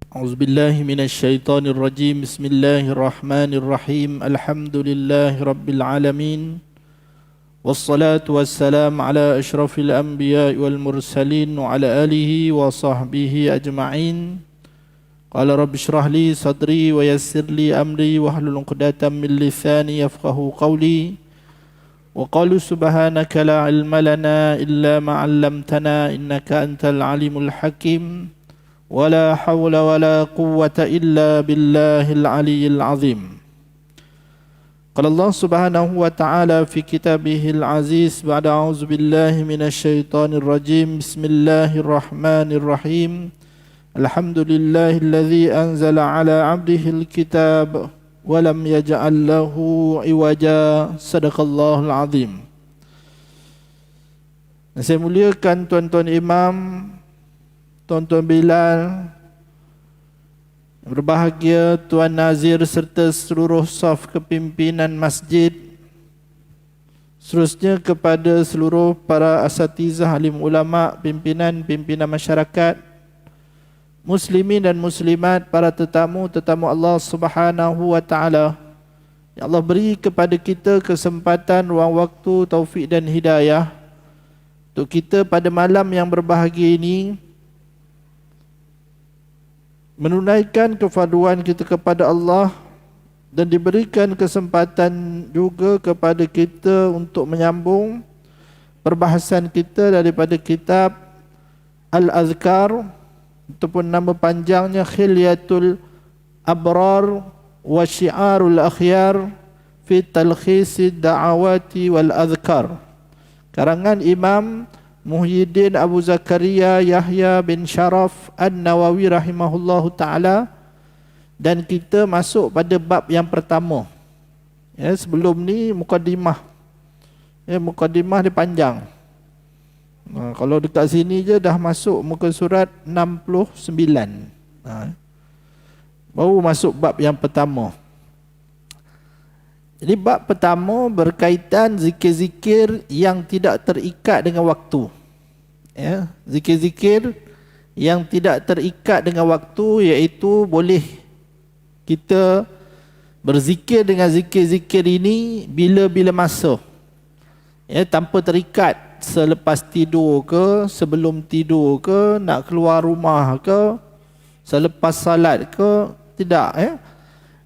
أعوذ بالله من الشيطان الرجيم. بسم الله الرحمن الرحيم. الحمد لله رب العالمين، والصلاة والسلام على أشرف الأنبياء والمرسلين وعلى آله وصحبه أجمعين. قال رب اشرح لي صدري ويسر لي أمري واحلل عقدة من لساني يفقهوا قولي. وقالوا سبحانك لا علم لنا إلا ما علمتنا إنك أنت العليم الحكيم. ولا حول ولا قوة إلا بالله العلي العظيم. قال الله سبحانه وتعالى في كتابه العزيز بعد أعوذ بالله من الشيطان الرجيم. بسم الله الرحمن الرحيم. الحمد لله الذي أنزل على عبده الكتاب ولم يجعل له عوجا. صدق الله العظيم. Saya muliakan tuan-tuan imam, Tuan-Tuan Bilal, berbahagia Tuan Nazir serta seluruh saf kepimpinan masjid, seterusnya kepada seluruh para asatizah, alim ulama, pimpinan masyarakat, muslimin dan muslimat, para tetamu Allah Subhanahu wa taala. Ya Allah, beri kepada kita kesempatan, ruang waktu, taufik dan hidayah untuk kita pada malam yang berbahagia ini menunaikan kefarduan kita kepada Allah, dan diberikan kesempatan juga kepada kita untuk menyambung perbahasan kita daripada kitab Al-Azkar, ataupun nama panjangnya Khilyatul Abrar wa Syiarul Akhyar fi Talkhis Da'awati wal Azkar, karangan Imam Muhyiddin Abu Zakaria Yahya bin Sharaf An-Nawawi rahimahullahu ta'ala. Dan kita masuk pada bab yang pertama. Sebelum ni mukadimah. Mukadimah dia panjang. Kalau dekat sini je dah masuk muka surat 69. Baru masuk bab yang pertama. Jadi bab pertama berkaitan zikir-zikir yang tidak terikat dengan waktu. Zikir-zikir yang tidak terikat dengan waktu, iaitu boleh kita berzikir dengan zikir-zikir ini bila-bila masa, tanpa terikat, selepas tidur ke, sebelum tidur ke, nak keluar rumah ke, selepas salat ke, tidak.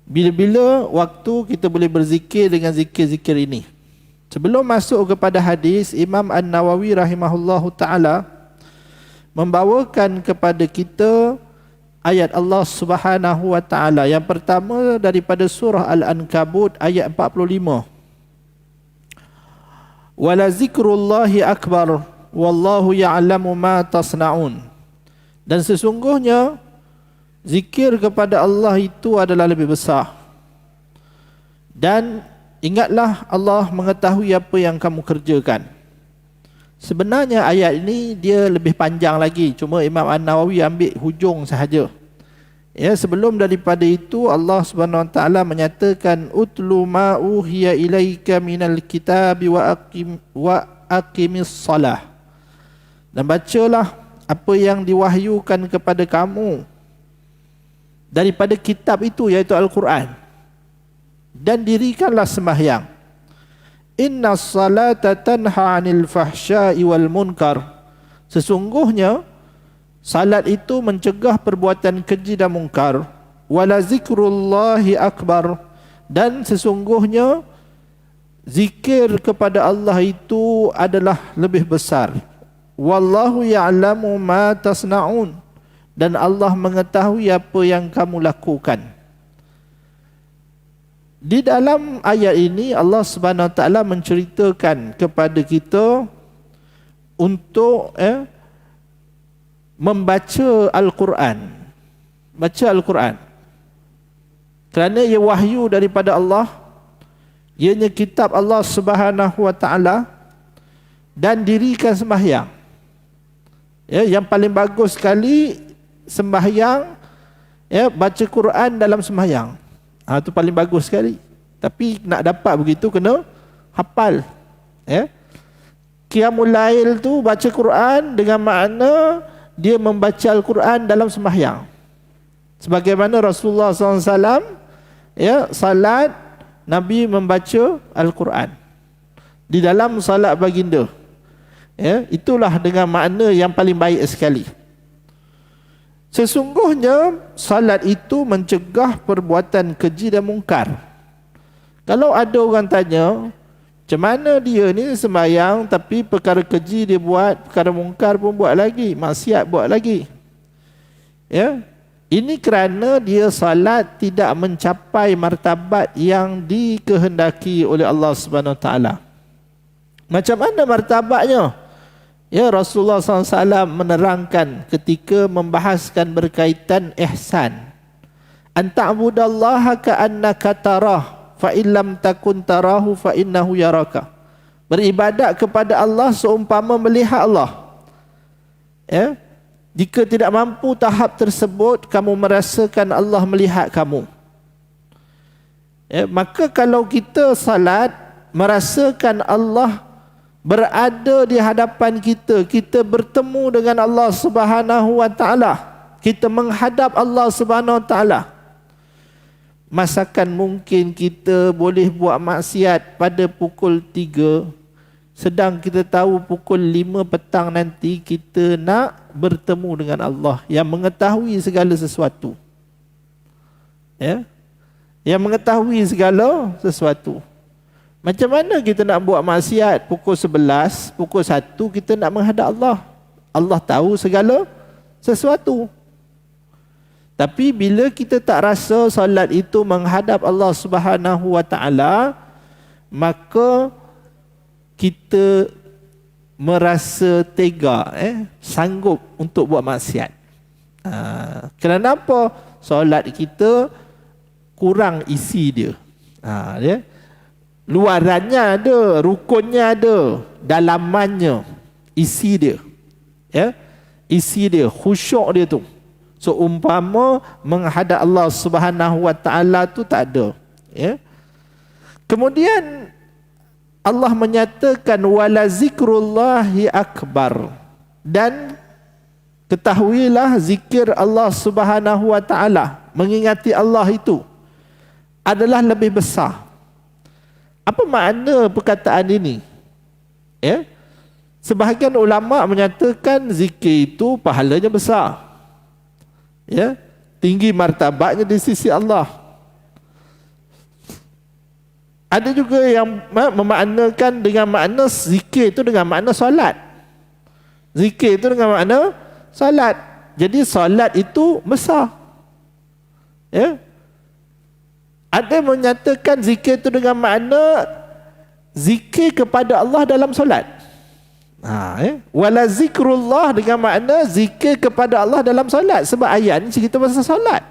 Bila-bila waktu kita boleh berzikir dengan zikir-zikir ini. Sebelum masuk kepada hadis, Imam An-Nawawi rahimahullahu ta'ala membawakan kepada kita ayat Allah Subhanahu wa ta'ala. Yang pertama daripada surah Al-Ankabut ayat 45. Wala zikrullahi akbar wallahu ya'lamu ma tasna'un. Dan sesungguhnya zikir kepada Allah itu adalah lebih besar, dan ingatlah Allah mengetahui apa yang kamu kerjakan. Sebenarnya ayat ini dia lebih panjang lagi, cuma Imam An-Nawawi ambil hujung sahaja. Sebelum daripada itu Allah Subhanahu wa taala menyatakan utlu ma uhiya ilaika minal kitabi wa aqimis salah. Dan bacalah apa yang diwahyukan kepada kamu daripada kitab itu, iaitu Al-Quran, dan dirikanlah sembahyang. Inna salata tanha anil fahsya'i wal munkar. Sesungguhnya salat itu mencegah perbuatan keji dan mungkar. Wala zikrullahi akbar. Dan sesungguhnya zikir kepada Allah itu adalah lebih besar. Wallahu ya'lamu ma tasna'un. Dan Allah mengetahui apa yang kamu lakukan. Di dalam ayat ini Allah Subhanahu wa taala menceritakan kepada kita untuk membaca Al-Quran. Baca Al-Quran. Kerana ia wahyu daripada Allah, ianya kitab Allah Subhanahu wa taala, dan dirikan sembahyang. Yang paling bagus sekali sembahyang, baca Quran dalam sembahyang. Itu paling bagus sekali. Tapi nak dapat begitu kena hafal. Qiyamul Lail tu baca Quran dengan makna dia membaca Al-Quran dalam sembahyang. Sebagaimana Rasulullah SAW, ya, salat Nabi membaca Al-Quran di dalam salat baginda. Ya, itulah dengan makna yang paling baik sekali. Sesungguhnya salat itu mencegah perbuatan keji dan mungkar. Kalau ada orang tanya, macam mana dia ni sembahyang tapi perkara keji dia buat, perkara mungkar pun buat lagi, maksiat buat lagi. Ya, ini kerana dia salat tidak mencapai martabat yang dikehendaki oleh Allah Subhanahu Wa Taala. Macam mana martabatnya? Ya, Rasulullah SAW menerangkan ketika membahaskan berkaitan ihsan. Anta'budallaha ka'annaka tarah, fa illam takun tarahu fa innahu yaraka. Beribadat kepada Allah seumpama melihat Allah. Ya, jika tidak mampu tahap tersebut, kamu merasakan Allah melihat kamu. Ya, maka kalau kita salat, merasakan Allah berada di hadapan kita, kita bertemu dengan Allah Subhanahu Wa Taala, kita menghadap Allah Subhanahu Wa Taala. Masakan mungkin kita boleh buat maksiat pada pukul 3, sedang kita tahu pukul 5 petang nanti kita nak bertemu dengan Allah yang mengetahui segala sesuatu. Ya, yang mengetahui segala sesuatu. Macam mana kita nak buat maksiat pukul 11, pukul 1 kita nak menghadap Allah? Allah tahu segala sesuatu. Tapi bila kita tak rasa solat itu menghadap Allah Subhanahu Wa Taala, maka kita merasa tega, sanggup untuk buat maksiat. Kerana apa? Solat kita kurang isi dia. Ya. Luarannya ada, rukunnya ada, dalamannya, isi dia. Ya, isi dia, khusyuk dia tu. So umpama menghadap Allah Subhanahu Wa Taala tu tak ada. Ya. Kemudian Allah menyatakan wala zikrullahi akbar, dan ketahuilah zikir Allah Subhanahu Wa Taala, mengingati Allah itu adalah lebih besar. Apa makna perkataan ini? Ya, sebahagian ulama menyatakan zikir itu pahalanya besar. Ya, tinggi martabatnya di sisi Allah. Ada juga yang memaknakan dengan makna zikir itu dengan makna solat. Zikir itu dengan makna solat. Jadi solat itu besar. Ya. Ada yang menyatakan zikir itu dengan makna zikir kepada Allah dalam solat. Wala zikrullah dengan makna zikir kepada Allah dalam solat. Sebab ayat ni cerita pasal solat.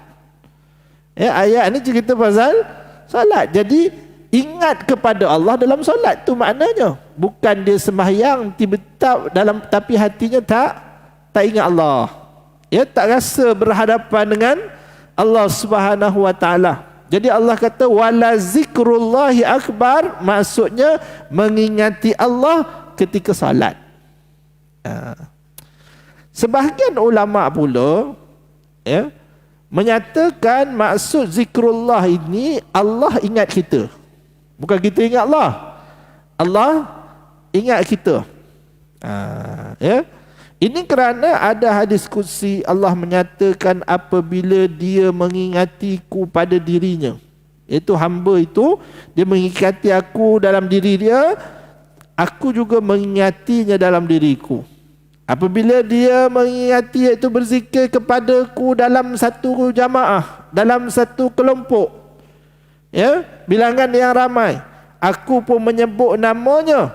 Ya, ayat ni cerita pasal solat. Jadi ingat kepada Allah dalam solat tu maknanya. Bukan dia sembahyang tiba-tiba dalam tapi hatinya tak ingat Allah. Ya, tak rasa berhadapan dengan Allah Subhanahu Wa Taala. Jadi Allah kata wala zikrullahi akbar, maksudnya mengingati Allah ketika salat. Sebahagian ulama pula menyatakan maksud zikrullah ini Allah ingat kita. Bukan kita ingat Allah. Allah ingat kita. Ini kerana ada hadis qudsi Allah menyatakan apabila dia mengingatiku pada dirinya, iaitu hamba itu dia mengingati aku dalam diri dia, aku juga mengingatinya dalam diriku. Apabila dia mengingati, iaitu berzikir kepadaku dalam satu jamaah, dalam satu kelompok, ya, bilangan yang ramai, aku pun menyebut namanya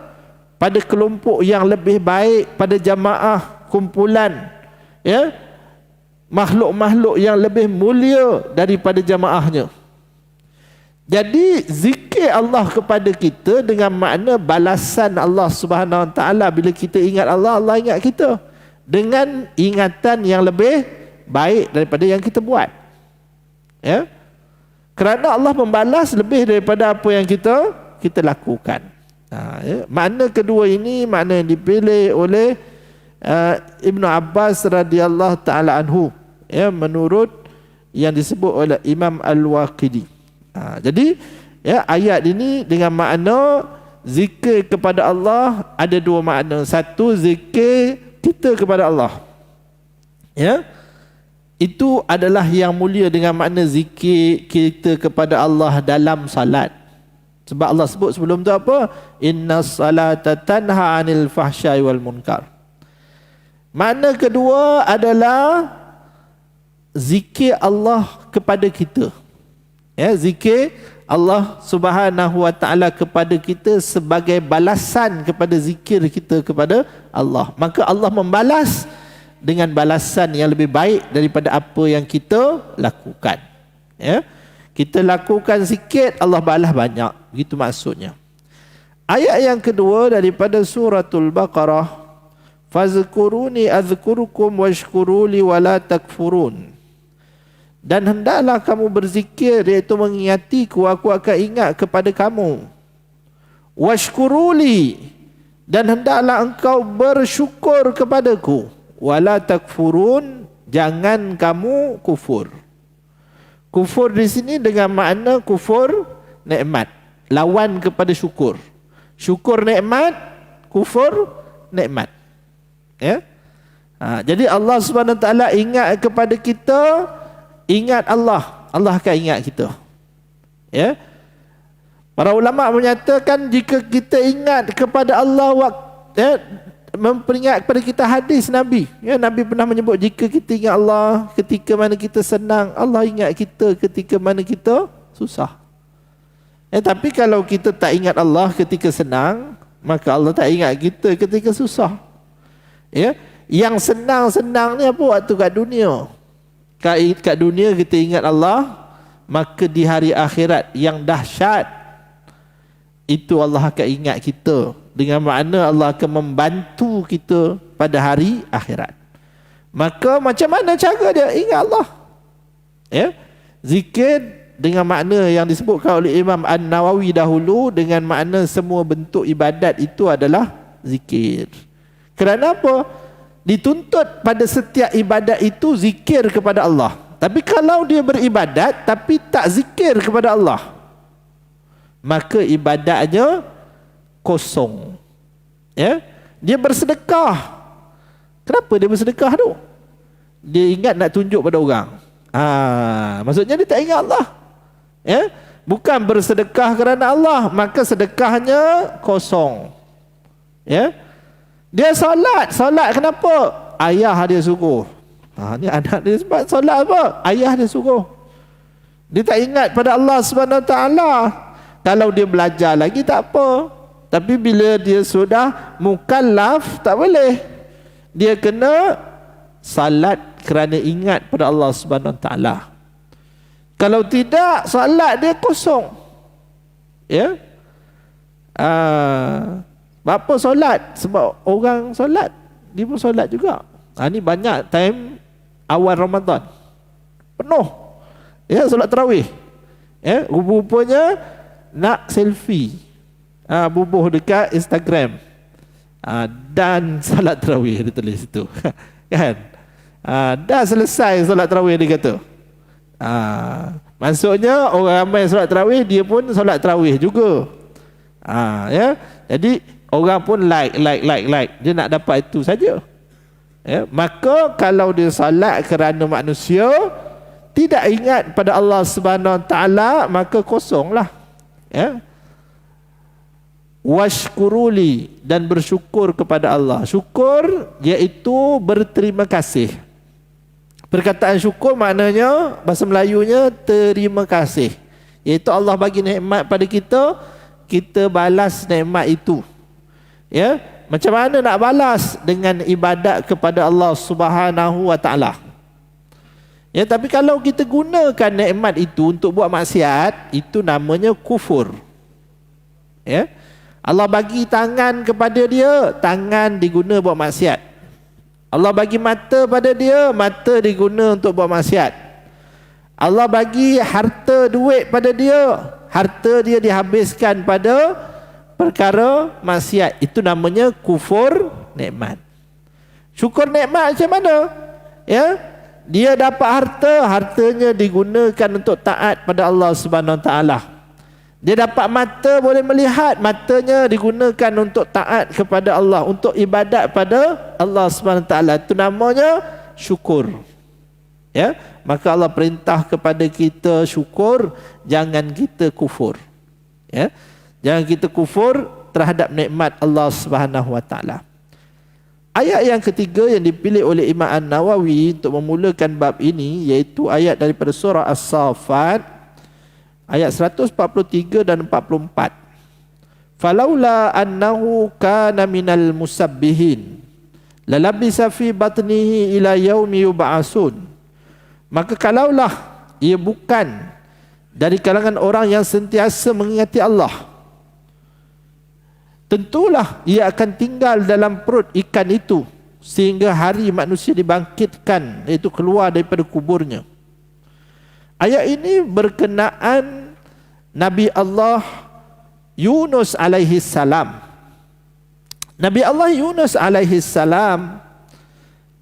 pada kelompok yang lebih baik, pada jamaah kumpulan, ya, makhluk-makhluk yang lebih mulia daripada jamaahnya. Jadi zikir Allah kepada kita dengan makna balasan Allah Subhanahu Wa Taala. Bila kita ingat Allah, Allah ingat kita dengan ingatan yang lebih baik daripada yang kita buat. Ya, kerana Allah membalas lebih daripada apa yang kita lakukan. Makna kedua ini makna yang dipilih oleh Ibnu Abbas radhiyallahu taala anhu, ya, menurut yang disebut oleh Imam Al-Waqidi. Jadi ya, ayat ini dengan makna zikir kepada Allah ada dua makna. Satu, zikir kita kepada Allah. Ya. Itu adalah yang mulia dengan makna zikir kita kepada Allah dalam salat. Sebab Allah sebut sebelum tu apa? Innas salata tanha 'anil fahsya'i wal munkar. Makna kedua adalah zikir Allah kepada kita. Ya, zikir Allah Subhanahu wa taala kepada kita sebagai balasan kepada zikir kita kepada Allah. Maka Allah membalas dengan balasan yang lebih baik daripada apa yang kita lakukan. Ya. Kita lakukan sikit, Allah balas banyak. Begitu maksudnya. Ayat yang kedua daripada suratul Baqarah, fazkuruni azkurukum washkuruli wala takfurun. Dan hendaklah kamu berzikir, iaitu mengingatiku, aku akan ingat kepada kamu. Washkuruli, dan hendaklah engkau bersyukur kepadaku. Wala takfurun, jangan kamu kufur. Kufur di sini dengan makna kufur nikmat, lawan kepada syukur. Syukur nikmat, kufur nikmat. Ya. Jadi Allah Subhanahu wa taala ingat kepada kita, ingat Allah, Allah akan ingat kita. Ya. Para ulama menyatakan jika kita ingat kepada Allah, memperingat kepada kita hadis Nabi. Ya, Nabi pernah menyebut jika kita ingat Allah ketika mana kita senang, Allah ingat kita ketika mana kita susah. Tapi kalau kita tak ingat Allah ketika senang, maka Allah tak ingat kita ketika susah. Ya, yang senang-senang ni apa waktu kat dunia. Kat dunia kita ingat Allah, maka di hari akhirat yang dahsyat itu Allah akan ingat kita. Dengan makna Allah akan membantu kita pada hari akhirat. Maka macam mana cara dia ingat Allah? Ya, zikir dengan makna yang disebutkan oleh Imam An-Nawawi dahulu, dengan makna semua bentuk ibadat itu adalah zikir. Kerana apa? Dituntut pada setiap ibadat itu zikir kepada Allah. Tapi kalau dia beribadat tapi tak zikir kepada Allah, maka ibadatnya kosong. Ya, dia bersedekah. Kenapa dia bersedekah tu? Dia ingat nak tunjuk pada orang. Maksudnya dia tak ingat Allah. Ya, bukan bersedekah kerana Allah, maka sedekahnya kosong. Ya, dia solat kenapa? Ayah dia suruh. Ni anak dia sebab solat apa? Ayah dia suruh. Dia tak ingat pada Allah Subhanahu wa taala. Kalau dia belajar lagi tak apa. Tapi bila dia sudah mukallaf, tak boleh. Dia kena salat kerana ingat pada Allah Subhanahu wa taala. Kalau tidak, salat dia kosong. Ya. Apa solat? Sebab orang solat, dia pun solat juga. Ni banyak time awal Ramadan. Penuh. Ya, solat tarawih. Ya, rupanya nak selfie. Bubuh dekat Instagram. Dan salat tarawih dia tulis itu. Kan? Dah selesai salat tarawih dia kata. Maksudnya orang ramai solat tarawih, dia pun solat tarawih juga. Ya. Jadi orang pun like. Dia nak dapat itu saja. Ya. Maka kalau dia salat kerana manusia, tidak ingat pada Allah Subhanahu wa taala, maka kosonglah. Ya. Washkuruli, dan bersyukur kepada Allah. Syukur iaitu berterima kasih. Perkataan syukur maknanya bahasa Melayunya terima kasih. Iaitu Allah bagi nikmat pada kita, kita balas nikmat itu. Ya, macam mana nak balas? Dengan ibadat kepada Allah Subhanahu wa taala. Ya, tapi kalau kita gunakan nikmat itu untuk buat maksiat, itu namanya kufur. Ya. Allah bagi tangan kepada dia, tangan diguna buat maksiat. Allah bagi mata pada dia, mata diguna untuk buat maksiat. Allah bagi harta duit pada dia, harta dia dihabiskan pada perkara maksiat. Itu namanya kufur nikmat. Syukur nikmat macam mana? Ya, dia dapat harta, hartanya digunakan untuk taat pada Allah Subhanahu Wa Taala. Dia dapat mata, boleh melihat, matanya digunakan untuk taat kepada Allah, untuk ibadat pada Allah Subhanahu Wa Taala. Itu namanya syukur. Ya, maka Allah perintah kepada kita syukur, jangan kita kufur. Ya, jangan kita kufur terhadap nikmat Allah Subhanahu Wa Taala. Ayat yang ketiga yang dipilih oleh Imam An-Nawawi untuk memulakan bab ini, iaitu ayat daripada surah As-Saffat ayat 143 dan 44. Falaula annahu kana minal musabbihin lalabisa fi batnihi ila yaumi yub'atsun. Maka kalaulah ia bukan dari kalangan orang yang sentiasa mengingati Allah, tentulah ia akan tinggal dalam perut ikan itu sehingga hari manusia dibangkitkan, iaitu keluar daripada kuburnya. Ayat ini berkenaan Nabi Allah Yunus alaihi salam. Nabi Allah Yunus alaihi salam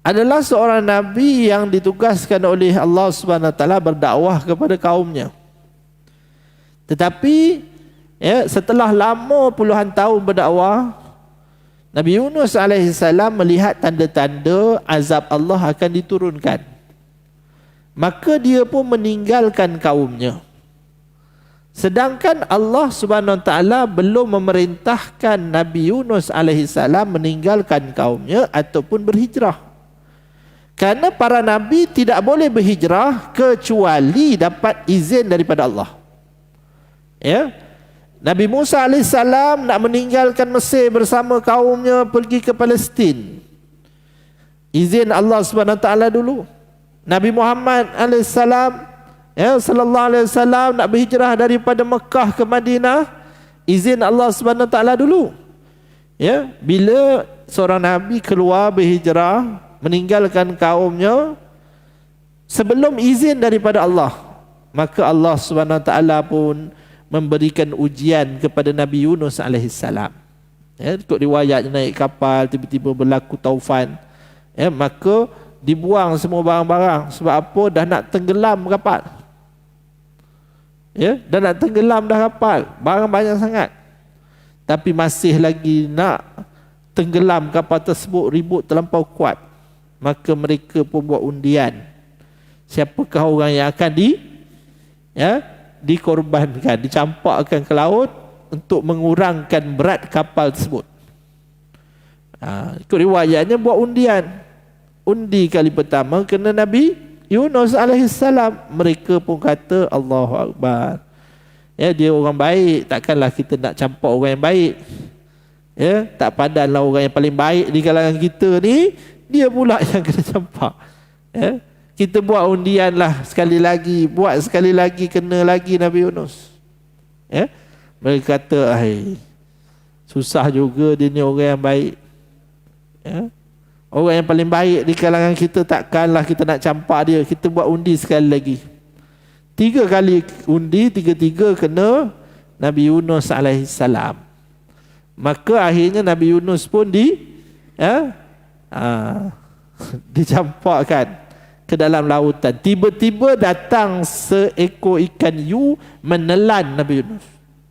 adalah seorang nabi yang ditugaskan oleh Allah Subhanahu Wa Taala berdakwah kepada kaumnya. Tetapi setelah lama puluhan tahun berdakwah, Nabi Yunus alaihi salam melihat tanda-tanda azab Allah akan diturunkan. Maka dia pun meninggalkan kaumnya. Sedangkan Allah Subhanahu Wa Taala belum memerintahkan Nabi Yunus alaihi salam meninggalkan kaumnya ataupun berhijrah. Kerana para nabi tidak boleh berhijrah kecuali dapat izin daripada Allah. Ya. Nabi Musa AS nak meninggalkan Mesir bersama kaumnya pergi ke Palestin. Izin Allah SWT dulu. Nabi Muhammad AS sallallahu alaihi wasallam nak berhijrah daripada Mekah ke Madinah, izin Allah SWT dulu. Ya, bila seorang nabi keluar berhijrah meninggalkan kaumnya sebelum izin daripada Allah, maka Allah SWT pun memberikan ujian kepada Nabi Yunus alaihissalam. Ya, ikut riwayat naik kapal tiba-tiba berlaku taufan. Ya, maka dibuang semua barang-barang. Sebab apa? Dah nak tenggelam kapal. Ya, dah nak tenggelam dah kapal. Barang banyak sangat. Tapi masih lagi nak tenggelam kapal tersebut, ribut terlampau kuat. Maka mereka pun buat undian. Siapakah orang yang akan dikorbankan, dicampakkan ke laut untuk mengurangkan berat kapal tersebut. Ikut riwayatnya buat undian. Undi kali pertama kena Nabi Yunus alaihissalam. Mereka pun kata Allahu Akbar. Ya, dia orang baik, takkanlah kita nak campak orang yang baik. Ya, tak padanlah orang yang paling baik di kalangan kita ni, dia pula yang kena campak. Ya, kita buat undian lah sekali lagi, buat sekali lagi, kena lagi Nabi Yunus. Ya, mereka kata, susah juga dia ni orang yang baik. Ya, orang yang paling baik di kalangan kita, takkanlah kita nak campak dia. Kita buat undi sekali lagi. 3 kali undi, 3-3 kena Nabi Yunus alaihissalam. Maka akhirnya Nabi Yunus pun dicampakkan ke dalam lautan. Tiba-tiba datang seekor ikan hiu menelan Nabi Yunus.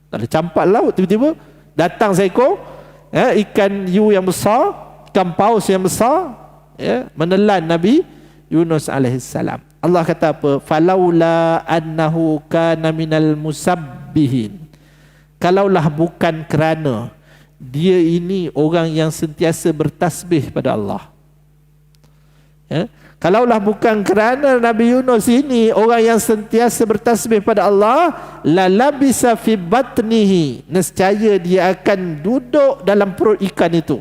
Tak ada campak laut, tiba-tiba datang seekor ikan hiu yang besar, ikan paus yang besar, menelan Nabi Yunus alaihissalam. Allah kata apa? Falaula annahu kana minal musabbihin. Kalaulah bukan kerana dia ini orang yang sentiasa bertasbih pada Allah. Kalaulah bukan kerana Nabi Yunus ini orang yang sentiasa bertasbih pada Allah, la labisa fi batnihi, nescaya dia akan duduk dalam perut ikan itu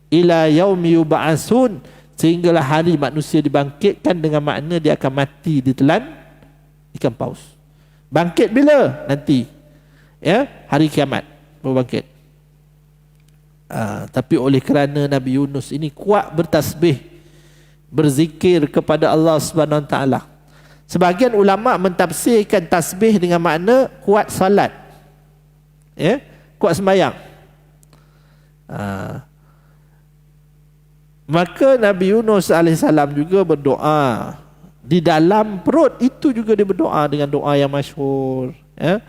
ila yaumi yub'atsun, sehinggalah hari manusia dibangkitkan, dengan makna dia akan mati ditelan ikan paus. Bangkit bila? Nanti. Hari kiamat baru bangkit. Tapi oleh kerana Nabi Yunus ini kuat bertasbih, berzikir kepada Allah Subhanahu Wa Taala. Sebahagian ulama mentafsirkan tasbih dengan makna kuat salat. Kuat sembahyang. Maka Nabi Yunus alaihissalam juga berdoa Di dalam perut itu juga dia berdoa dengan doa yang masyhur, ya.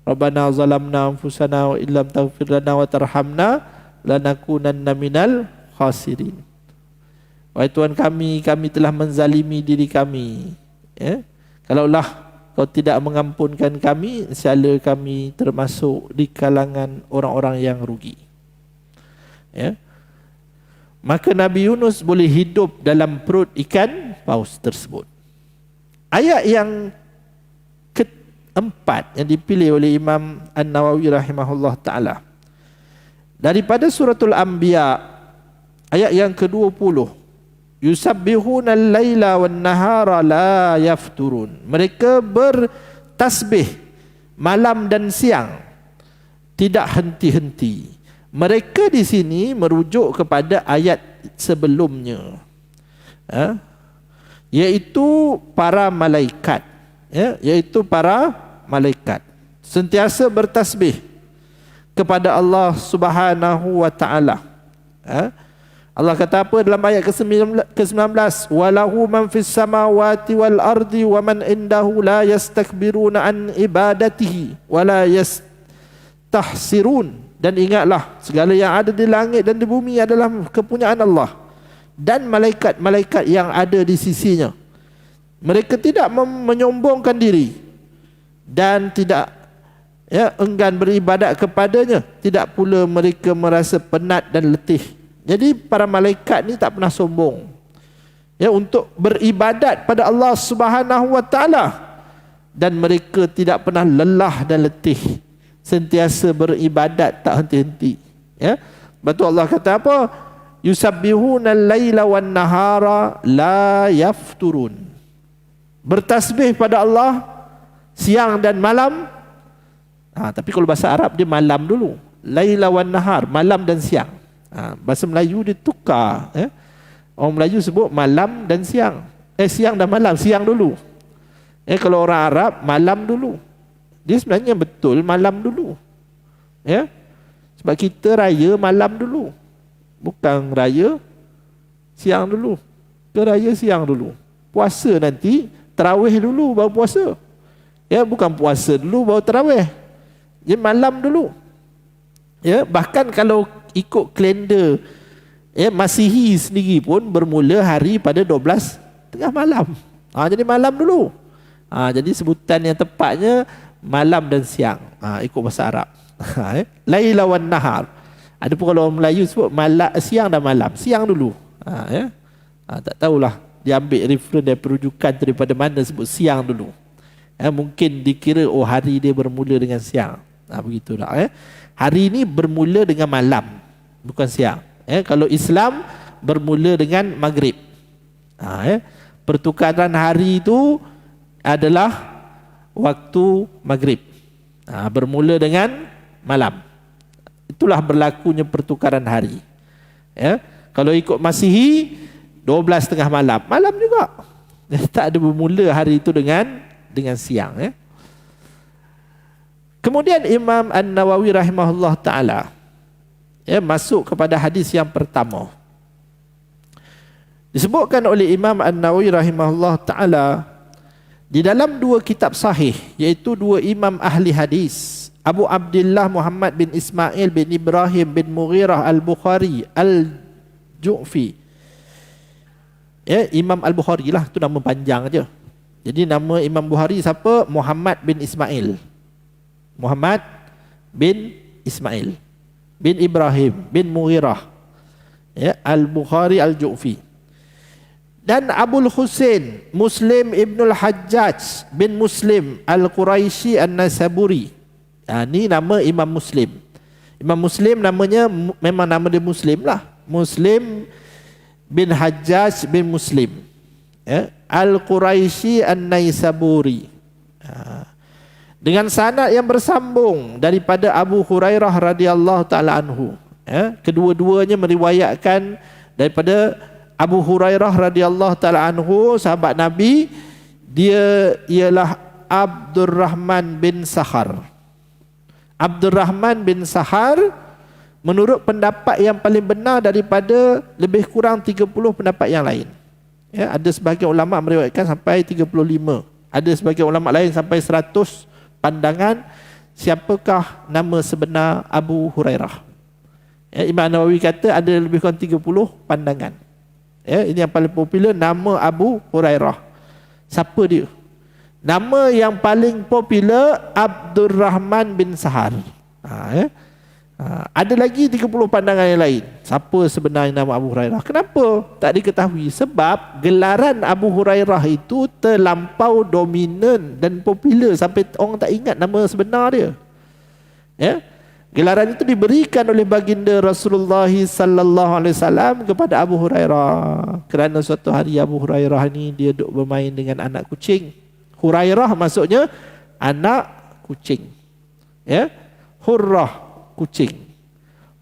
Rabbana zalamna anfusana wa illam taghfir lana wa tarhamna lanakunanna minal khasirin. Wahai Tuhan kami telah menzalimi diri kami, ya. Kalaulah Kau tidak mengampunkan kami, nescaya kami termasuk di kalangan orang-orang yang rugi. Ya. Maka Nabi Yunus boleh hidup dalam perut ikan paus tersebut. Ayat yang keempat yang dipilih oleh Imam An-Nawawi rahimahullah ta'ala daripada suratul Anbiya, ayat yang ke-20, yusabbihuna al-laila wan-nahara la yafturun. Mereka bertasbih malam dan siang, tidak henti-henti. Mereka di sini merujuk kepada ayat sebelumnya, yaitu para malaikat, yaitu para malaikat sentiasa bertasbih kepada Allah Subhanahu wa taala. Allah kata apa dalam ayat ke-19? Walahu man fis samawati wal ardi wa man indahu la yastakbiruna an ibadatihi wa la yastahsirun. Dan ingatlah, segala yang ada di langit dan di bumi adalah kepunyaan Allah dan malaikat-malaikat yang ada di sisinya. Mereka tidak menyombongkan diri dan tidak enggan beribadat kepadanya. Tidak pula mereka merasa penat dan letih. Jadi para malaikat ni tak pernah sombong, untuk beribadat pada Allah Subhanahu wa taala, dan mereka tidak pernah lelah dan letih, sentiasa beribadat tak henti-henti. Lepas tu Allah kata apa? Yusabbihuna al-laila wan-nahara la yafturun. Bertasbih pada Allah siang dan malam. Tapi kalau bahasa Arab dia malam dulu. Laila wan-nahar, malam dan siang. Bahasa Melayu dia tukar. Orang Melayu sebut malam dan siang. Siang dan malam, siang dulu. Kalau orang Arab, malam dulu. Dia sebenarnya betul malam dulu. Sebab kita raya malam dulu. Bukan raya siang dulu. Ke raya siang dulu. Puasa nanti, tarawih dulu baru puasa. Bukan puasa dulu baru tarawih. Dia malam dulu. Bahkan kalau ikut kalender Masihi sendiri pun bermula hari pada 12 tengah malam. Jadi malam dulu. Jadi sebutan yang tepatnya malam dan siang, ikut bahasa Arab. Laila wan nahar. Ada pun kalau orang Melayu sebut siang dan malam. Siang dulu. Tak tahulah dia ambil reference dari perujukan daripada mana sebut siang dulu. Mungkin dikira hari dia bermula dengan siang. Begitulah. Hari ini bermula dengan malam, bukan siang. Kalau Islam bermula dengan maghrib. Pertukaran hari itu adalah waktu maghrib, bermula dengan malam. Itulah berlakunya pertukaran hari. Kalau ikut Masihi 12 tengah malam, malam juga. Tak ada bermula hari itu dengan siang. Kemudian Imam An-Nawawi rahimahullah ta'ala masuk kepada hadis yang pertama. Disebutkan oleh Imam An-Nawawi rahimahullah ta'ala di dalam dua kitab sahih, iaitu dua imam ahli hadis, Abu Abdullah Muhammad bin Ismail bin Ibrahim bin Mughirah Al-Bukhari Al-Ju'fi. Imam Al-Bukhari lah, itu nama panjang aja. Jadi nama Imam Bukhari siapa? Muhammad bin Ismail. Muhammad bin Ismail bin Ibrahim bin Mughirah Al-Bukhari Al-Ju'fi. Dan Abul Husain Muslim Ibnul Hajjaj bin Muslim Al-Quraisy An-Nasaburi. Ini nama Imam Muslim. Imam Muslim namanya memang nama dia Muslim lah. Muslim bin Hajjaj bin Muslim Al-Quraisy An-Naisaburi. Dengan sanad yang bersambung daripada Abu Hurairah radhiyallahu taala anhu. Kedua-duanya meriwayatkan daripada Abu Hurairah radhiyallahu taala anhu, sahabat Nabi. Dia ialah Abdurrahman bin Sahar. Abdurrahman bin Sahar menurut pendapat yang paling benar daripada lebih kurang 30 pendapat yang lain. Ya, ada sebahagian ulama meriwayatkan sampai 35. Ada sebahagian ulama lain sampai 100 pandangan siapakah nama sebenar Abu Hurairah. Ya, Imam Nawawi kata ada lebih kurang 30 pandangan. Ya, ini yang paling popular, nama Abu Hurairah. Siapa dia? Nama yang paling popular Abdurrahman bin Sahar. Ya. Ada lagi 30 pandangan yang lain. Siapa sebenarnya nama Abu Hurairah? Kenapa tak diketahui? Sebab gelaran Abu Hurairah itu terlampau dominan dan popular sampai orang tak ingat nama sebenar dia. Ya. Gelaran itu diberikan oleh baginda Rasulullah sallallahu alaihi wasallam kepada Abu Hurairah. Kerana suatu hari Abu Hurairah ni dia duduk bermain dengan anak kucing. Hurairah maksudnya anak kucing. Ya. Hurrah, kucing.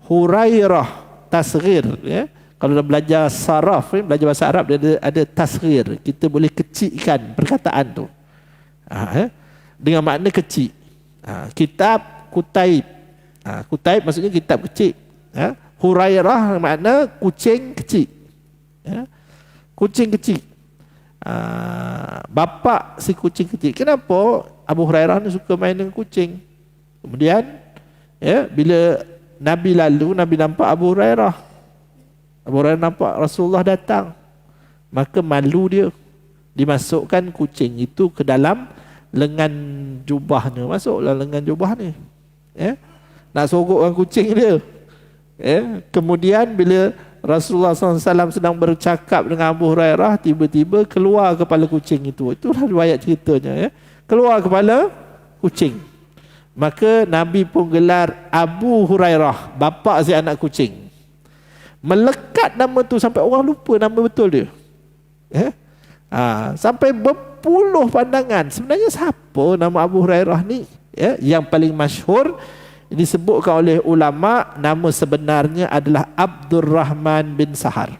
Hurairah, tasghir. Ya. Kalau dah belajar saraf, belajar bahasa Arab, dia ada tasghir. Kita boleh kecilkan perkataan tu. Dengan makna kecil. Kitab, kutaib. Kutaib maksudnya kitab kecil. Hurairah makna kucing kecil. Kucing kecil. Bapa si kucing kecil. Kenapa Abu Hurairah ni suka main dengan kucing? Kemudian bila Nabi lalu, Nabi nampak Abu Hurairah. Abu Hurairah nampak Rasulullah datang. Maka malu dia. Dimasukkan kucing itu ke dalam lengan jubahnya. Masuklah lengan jubah ni. Nak sorokkan kucing dia. Kemudian bila Rasulullah SAW sedang bercakap dengan Abu Hurairah, tiba-tiba keluar kepala kucing itu. Itulah riwayat ceritanya. Keluar kepala kucing. Maka Nabi pun gelar Abu Hurairah, bapa si anak kucing. Melekat nama tu sampai orang lupa nama betul dia. Sampai berpuluh pandangan. Sebenarnya siapa nama Abu Hurairah ni? Yang paling masyhur disebutkan oleh ulama, nama sebenarnya adalah Abdurrahman bin Sahar.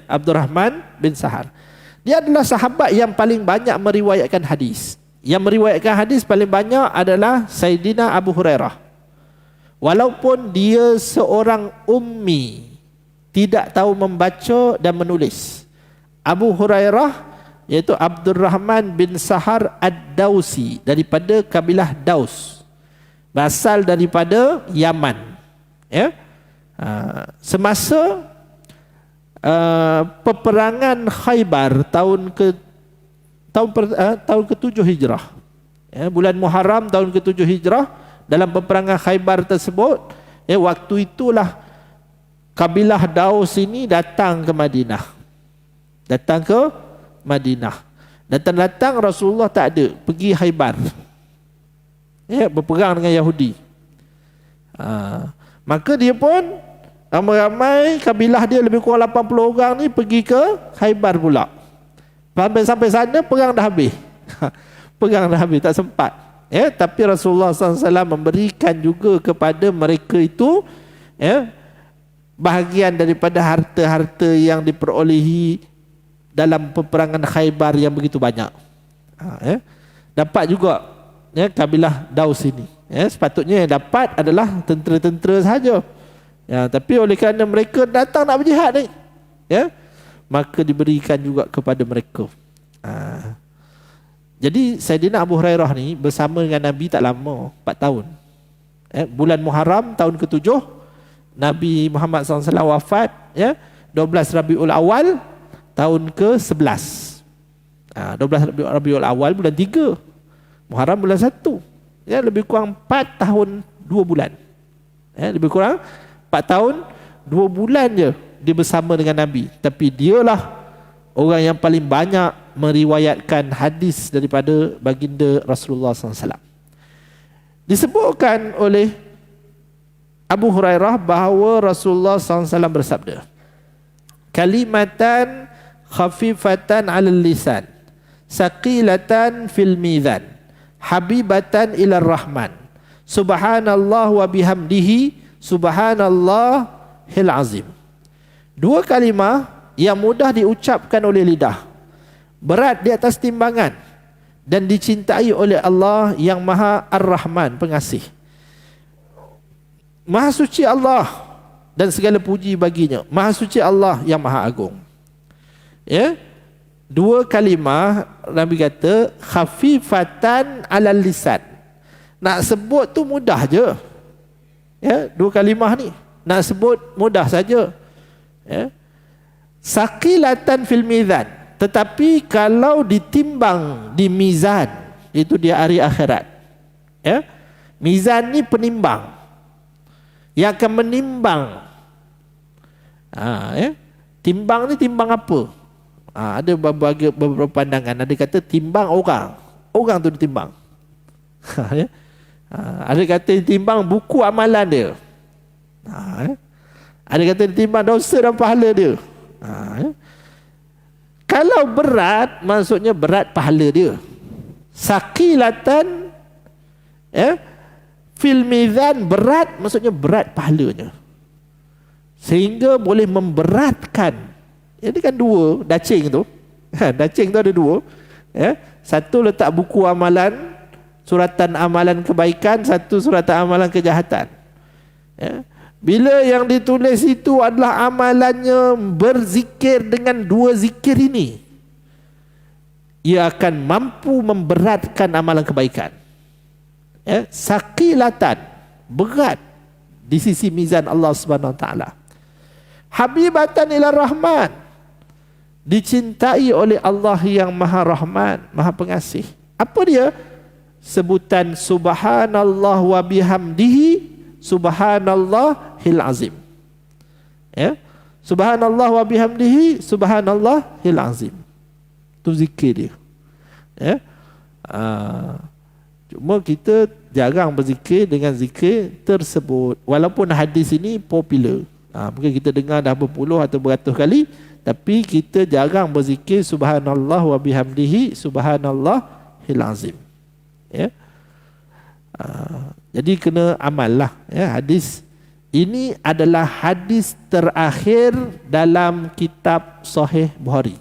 Abdurrahman bin Sahar. Dia adalah sahabat yang paling banyak meriwayatkan hadis. Yang meriwayatkan hadis paling banyak adalah Sayyidina Abu Hurairah. Walaupun dia seorang ummi, tidak tahu membaca dan menulis. Abu Hurairah iaitu Abdurrahman bin Sahar Ad-Dausi, daripada kabilah Daus. Berasal daripada Yaman. Semasa peperangan Khaybar tahun ke-7 Hijrah. Bulan Muharram tahun ke-7 Hijrah, dalam peperangan Khaybar tersebut, waktu itulah kabilah Daus ini datang ke Madinah. Datang Rasulullah tak ada, pergi Khaybar. Berperang dengan Yahudi. Maka dia pun ramai-ramai kabilah dia lebih kurang 80 orang ni pergi ke Khaybar pula. Sampai sana perang dah habis. Perang dah habis, tak sempat. Tapi Rasulullah SAW memberikan juga kepada mereka itu bahagian daripada harta-harta yang diperolehi dalam peperangan Khaybar yang begitu banyak. Dapat juga kabilah Daus ini. Sepatutnya yang dapat adalah tentera-tentera sahaja. Tapi oleh kerana mereka datang nak berjihad ni, maka diberikan juga kepada mereka. Jadi Sayyidina Abu Hurairah ni bersama dengan Nabi tak lama, 4 tahun. Bulan Muharram tahun ke-7 Nabi Muhammad SAW wafat, 12 Rabiul Awal tahun ke-11. 12 Rabiul Awal bulan 3, Muharram bulan 1. Lebih kurang 4 tahun 2 bulan. Lebih kurang 4 tahun 2 bulan je dia bersama dengan Nabi. Tapi dialah orang yang paling banyak meriwayatkan hadis daripada baginda Rasulullah SAW. Disebutkan oleh Abu Hurairah bahawa Rasulullah SAW bersabda, kalimatan khafifatan 'alal lisan, saqilatan fil mizan, habibatan ilar rahman, subhanallah wa bihamdihi, subhanallahil azim. 2 kalimah yang mudah diucapkan oleh lidah, berat di atas timbangan, dan dicintai oleh Allah yang Maha Ar-Rahman, pengasih. Maha suci Allah dan segala puji baginya. Maha suci Allah yang Maha Agung. Ya, dua kalimah Nabi kata khafifatan alal lisan. Nak sebut tu mudah je. Ya, dua kalimah ni nak sebut mudah saja. Ya. Saqilatan fil mizan, tetapi kalau ditimbang di mizan, itu dia hari akhirat. Ya. Mizan ni penimbang yang akan menimbang. Ya. Timbang ni timbang apa? Ada beberapa pandangan. Ada kata timbang orang tu ditimbang. Ya. Ada kata ditimbang buku amalan dia. Ada kata ditimbang dosa dan pahala dia. Ya. Kalau berat, maksudnya berat pahala dia. Saqilatan, ya, fil mizan, berat maksudnya berat pahalanya, sehingga boleh memberatkan. Ini kan dua dacing tu. Dacing tu ada dua. Ya. Satu letak buku amalan, suratan amalan kebaikan, satu suratan amalan kejahatan. Ya. Bila yang ditulis itu adalah amalannya berzikir dengan dua zikir ini, ia akan mampu memberatkan amalan kebaikan. Ya. Saqilatan, berat di sisi mizan Allah Subhanahu Wa Taala. Habibatan ila Rahman, dicintai oleh Allah yang Maha Rahman, Maha Pengasih. Apa dia? Sebutan subhanallah wa bihamdihi subhanallahil azim. Ya. Subhanallah wa bihamdihi subhanallahil azim. Tu zikir dia. Ya. Cuma kita jarang berzikir dengan zikir tersebut. Walaupun hadis ini popular. Mungkin kita dengar dah berpuluh atau beratus kali, tapi kita jarang berzikir subhanallah wa bihamdihi subhanallahil azim. Ya. Jadi kena amal lah. Ya. Hadis ini adalah hadis terakhir dalam kitab Sahih Bukhari.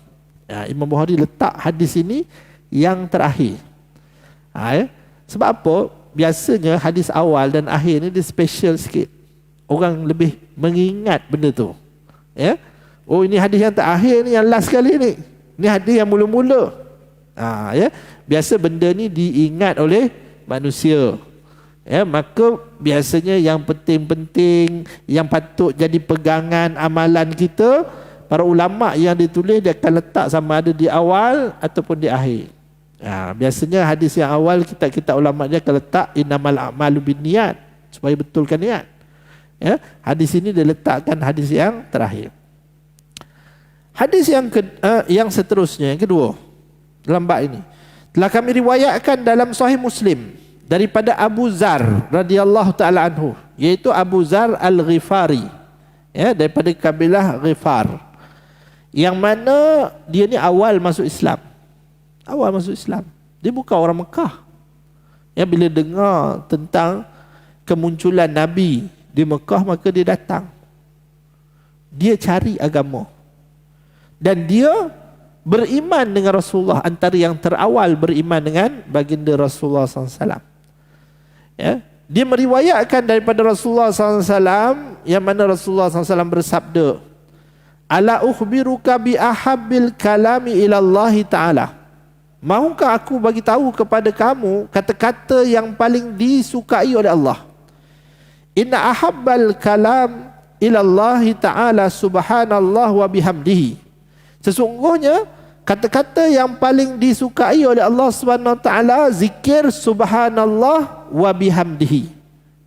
Ya, Imam Bukhari letak hadis ini yang terakhir. Ya. Sebab apa? Biasanya hadis awal dan akhir ni dia special sikit. Orang lebih mengingat benda tu. Ya. Oh, ini hadis yang terakhir ni, yang last kali ni. Ini hadis yang mula-mula. Ya. Biasa benda ni diingat oleh manusia. Ya, maka biasanya yang penting-penting, yang patut jadi pegangan amalan kita, para ulama yang ditulis dia akan letak sama ada di awal ataupun di akhir. Biasanya hadis yang awal kitab-kitab ulama dia akan letak innamal a'malu binniyat, supaya betulkan niat. Ya, hadis ini dia letakkan hadis yang terakhir. Hadis yang seterusnya, yang kedua dalam bab ini, telah kami riwayatkan dalam Sahih Muslim daripada Abu Zar radhiyallahu taala anhu, iaitu Abu Zar Al-Ghifari, ya, daripada kabilah Ghifar, yang mana dia ni awal masuk Islam. Awal masuk Islam. Dia bukan orang Mekah. Ya, bila dengar tentang kemunculan Nabi di Mekah, maka dia datang. Dia cari agama. Dan dia beriman dengan Rasulullah, antara yang terawal beriman dengan baginda Rasulullah SAW. Ya, dia meriwayatkan daripada Rasulullah SAW, yang mana Rasulullah SAW bersabda, ala ukhbiruka bi ahabbil kalami ilallahi ta'ala, maukah aku bagi tahu kepada kamu kata-kata yang paling disukai oleh Allah? Inna ahabbal kalam ilallahi ta'ala subhanallah wa bihamdihi, sesungguhnya kata-kata yang paling disukai oleh Allah Subhanahu Wa Taala zikir subhanallah wa bihamdihi.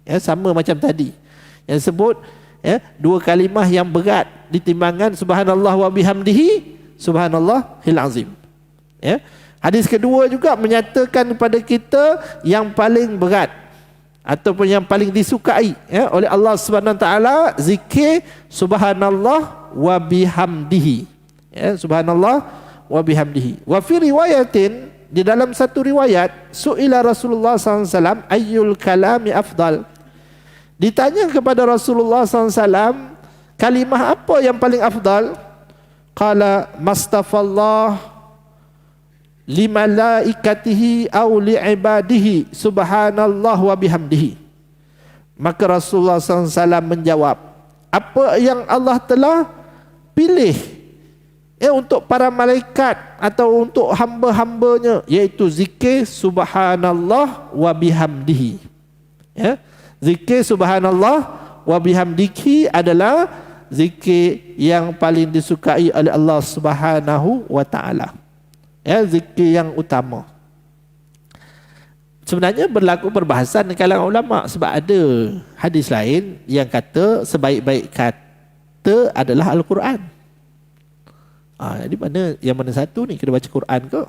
Ya, sama macam tadi yang sebut, ya, dua kalimah yang berat di timbangan subhanallah wa bihamdihi subhanallahil azim. Ya. Hadis kedua juga menyatakan kepada kita yang paling berat ataupun yang paling disukai, ya, oleh Allah Subhanahu Wa Taala zikir subhanallah wa bihamdihi. Ya, subhanallah wa bihamdihi. Wa fi riwayatin, di dalam satu riwayat, su'ila Rasulullah SAW ayyul kalami afdal, ditanya kepada Rasulullah SAW, kalimah apa yang paling afdal? Qala mastafallah limalaikatihi aw li'ibadihi subhanallah wa bihamdihi. Maka Rasulullah SAW menjawab, apa yang Allah telah pilih untuk para malaikat atau untuk hamba-hambanya, iaitu zikir subhanallah wa bihamdihi. Zikir subhanallah wa bihamdihi adalah zikir yang paling disukai oleh Allah Subhanahu wa taala. Zikir yang utama. Sebenarnya berlaku perbahasan di kalangan ulama, sebab ada hadis lain yang kata sebaik-baik kata adalah Al-Quran. Jadi yang mana satu ni, kita baca Quran ke?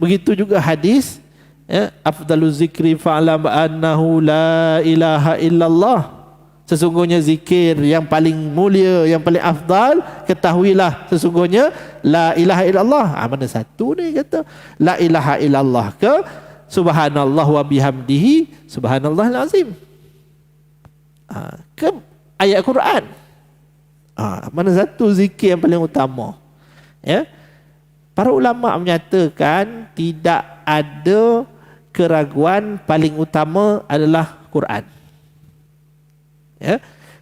Begitu juga hadis, afdaluz zikri fa'lam annahu la ilaha illallah. Sesungguhnya zikir yang paling mulia, yang paling afdal, ketahuilah sesungguhnya la ilaha illallah. Mana satu ni kata la ilaha illallah ke subhanallah wa bihamdihi subhanallahil azim? Ke ayat Quran? Mana satu zikir yang paling utama? Para ulama menyatakan tidak ada keraguan, paling utama adalah Quran.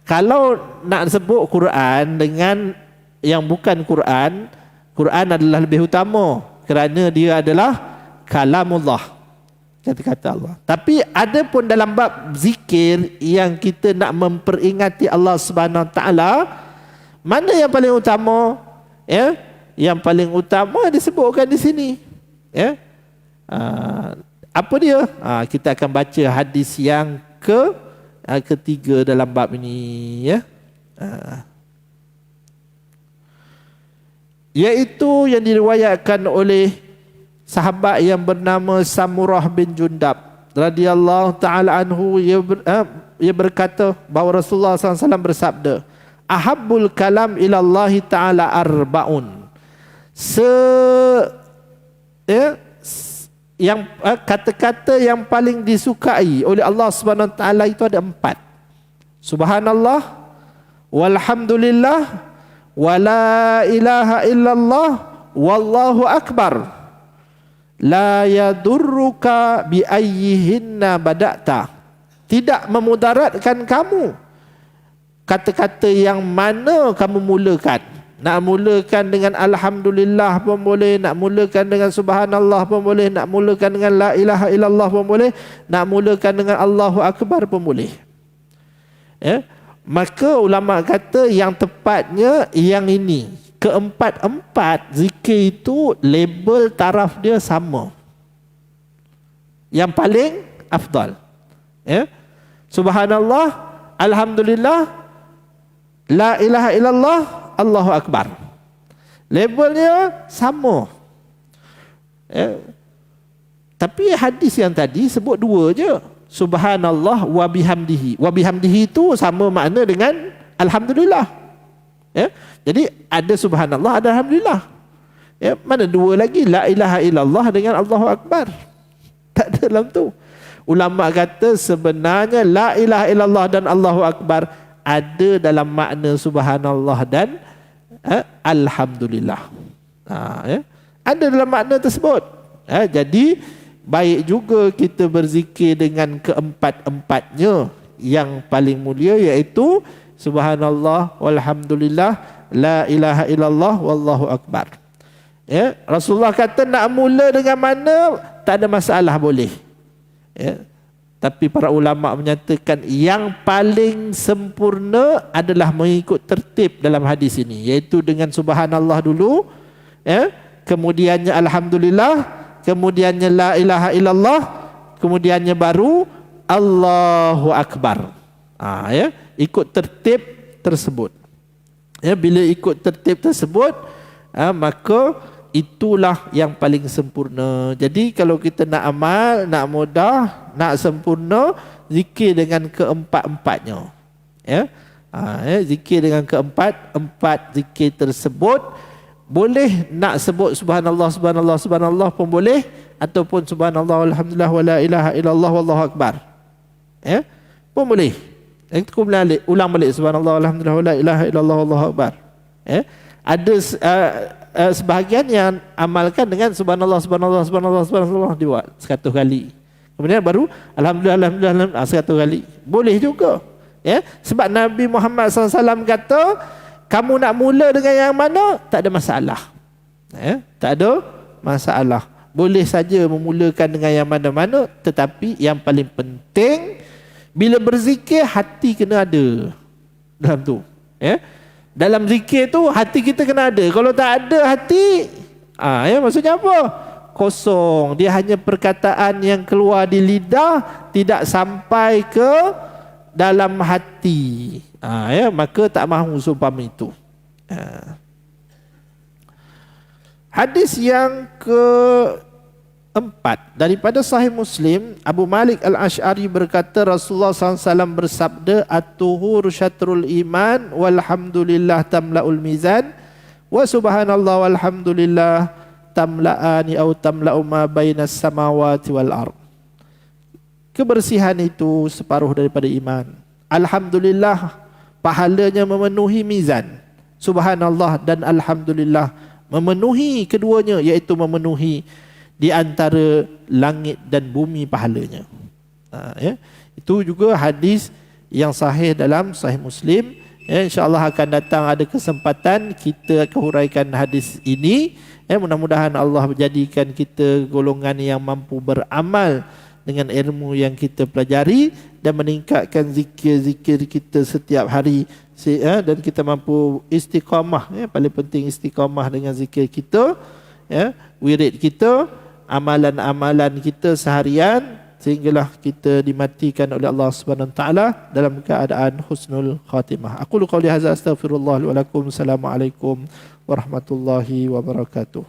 Kalau nak sebut Quran dengan yang bukan Quran, Quran adalah lebih utama kerana dia adalah kalamullah, kata-kata Allah. Tapi ada pun dalam bab zikir yang kita nak memperingati Allah Subhanahu Wa Taala, mana yang paling utama? Yang paling utama disebutkan di sini. Apa dia? Kita akan baca hadis yang ketiga dalam bab ini, iaitu yang diriwayatkan oleh sahabat yang bernama Samurah bin Jundab radhiyallahu taala anhu. Ia berkata bahawa Rasulullah SAW bersabda, ahabbul kalam ilallahi ta'ala arba'un. Yang kata-kata yang paling disukai oleh Allah Subhanahu Wa Taala itu ada 4. Subhanallah, walhamdulillah, wala ilaha illallah, wallahu akbar. La yadurruka bi ayyihinna bada'ta. Tidak memudaratkan kamu kata-kata yang mana kamu mulakan. Nak mulakan dengan alhamdulillah pun boleh, nak mulakan dengan subhanallah pun boleh, nak mulakan dengan la ilaha illallah pun boleh, nak mulakan dengan Allahu akbar pun boleh. Maka ulama kata yang tepatnya yang ini. Keempat-empat zikir itu label taraf dia sama. Yang paling afdal. Subhanallah, alhamdulillah, la ilaha illallah, Allahu akbar. Labelnya sama. Tapi hadis yang tadi sebut 2 je. Subhanallah wa bihamdihi. Wa bihamdihi itu sama makna dengan alhamdulillah. Jadi ada subhanallah, ada alhamdulillah. Mana 2 lagi? La ilaha illallah dengan Allahu akbar. Tak ada dalam tu. Ulama kata sebenarnya la ilaha illallah dan Allahu akbar ada dalam makna subhanallah dan alhamdulillah. Ada dalam makna tersebut. Jadi baik juga kita berzikir dengan keempat-empatnya. Yang paling mulia iaitu subhanallah, walhamdulillah, la ilaha illallah, wallahu akbar. Rasulullah kata nak mula dengan mana tak ada masalah, boleh. Tapi para ulama menyatakan yang paling sempurna adalah mengikut tertib dalam hadis ini, iaitu dengan subhanallah dulu, kemudiannya alhamdulillah, kemudiannya la ilaha illallah, kemudiannya baru Allahu akbar. Ikut tertib tersebut. Bila ikut tertib tersebut, maka itulah yang paling sempurna. Jadi kalau kita nak amal, nak mudah, nak sempurna, zikir dengan keempat-empatnya. Zikir dengan keempat zikir tersebut. Boleh nak sebut subhanallah, subhanallah, subhanallah pun boleh, ataupun subhanallah, alhamdulillah, wala ilaha illallah, wallahu akbar. Pun boleh. Kita ulang balik subhanallah, alhamdulillah, wala ilaha illallah, wallahu akbar. Ada sebahagian yang amalkan dengan subhanallah, subhanallah, subhanallah, subhanallah dibuat 100 kali. Kemudian baru alhamdulillah, alhamdulillah 100 kali. Boleh juga. Sebab Nabi Muhammad SAW kata Kamu nak mula dengan yang mana, tak ada masalah. Tak ada masalah. Boleh saja memulakan dengan yang mana-mana, tetapi yang paling penting bila berzikir hati kena ada dalam tu. Dalam zikir tu hati kita kena ada. Kalau tak ada hati, maksudnya apa? Kosong. Dia hanya perkataan yang keluar di lidah, tidak sampai ke dalam hati. Maka tak mahu seumpama itu. Hadis yang keempat daripada Sahih Muslim, Abu Malik Al-Ash'ari berkata, Rasulullah SAW bersabda, At-tuhur syatrul iman, walhamdulillah tamla'ul mizan, wa subhanallah walhamdulillah tamla'ani au tamla'u ma bainas samawati wal ard. Kebersihan itu separuh daripada iman. Alhamdulillah, pahalanya memenuhi mizan. Subhanallah dan alhamdulillah memenuhi keduanya, iaitu memenuhi di antara langit dan bumi pahalanya. Itu juga hadis yang sahih dalam Sahih Muslim. InsyaAllah akan datang ada kesempatan kita akan huraikan hadis ini. Mudah-mudahan Allah menjadikan kita golongan yang mampu beramal dengan ilmu yang kita pelajari dan meningkatkan zikir-zikir kita setiap hari, dan kita mampu istiqamah. Paling penting istiqamah dengan zikir kita, wirid kita, amalan-amalan kita seharian, sehinggalah kita dimatikan oleh Allah Subhanahu Wa Taala dalam keadaan husnul khatimah. Aqulu qawli hadza astaghfirullah li wa lakum. Assalamualaikum warahmatullahi wabarakatuh.